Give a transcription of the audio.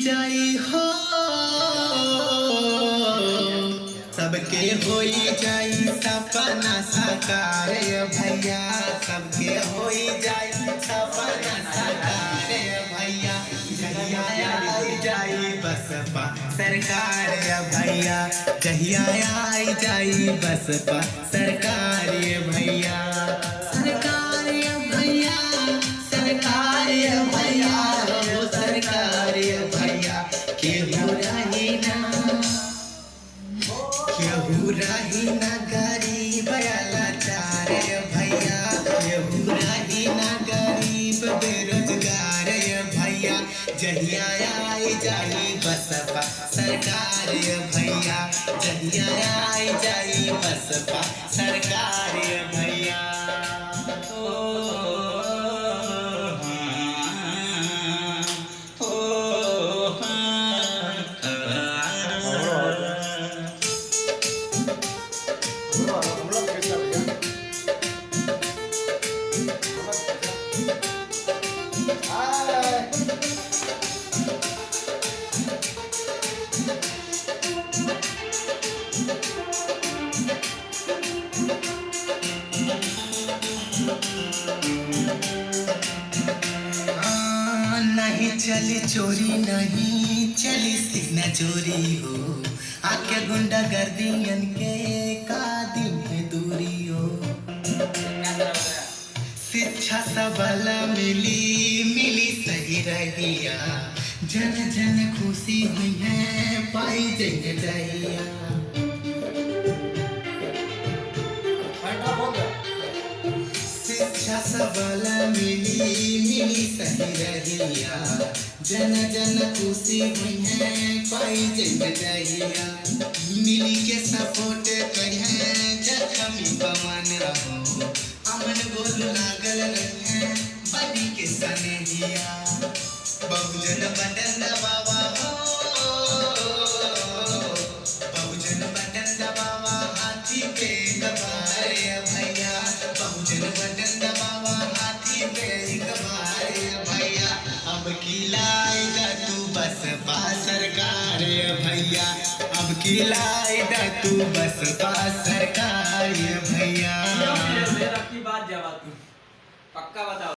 जाई हो, सबके होई जाई सपना साकार भैया, सबके होई जाई सपना साकार भैया, जहिया आई जाई बसपा सरकार भैया, जहिया आई जाई बसपा सरकार भैया, सरकार भैया, सरकार भैया, सरकार भैया, केहू रही ना, केहू रही ना गरीब लाचार भैया, केहू रही ना गरीब बेरोजगार भैया, जहिया आई जाई बसपा सरकार भैया, जहिया आई जाई बसपा सरकार भैया। नहीं चली चोरी, नहीं चली सीना चोरी हो, आके गुंडा गर्दियन के का दिन में दूरी हो, शिक्षा सबल मिली मिली सही रहिया, जन जन खुशी हुई है पाई जग दहिया, शिक्षा सबल मिली मिली सही रहिया, जन जन खुशी हुई है पाई जग दहिया, मिली के सपोर्ट कहे जखमी पवन रहो, अमन बोल लागल रहे बनी के सनेहिया, बहुजन बटन दबावा हो, बहुजन बटन दबावा हाथी पे कबार भैया, बहुजन बटन दबावा हाथी पे कबार भैया, अब की लाएगा तू बसपा सरकार भैया, अब की लाएगा तू बसपा सरकार भैया। मेरा की बात जवाब पक्का बताओ।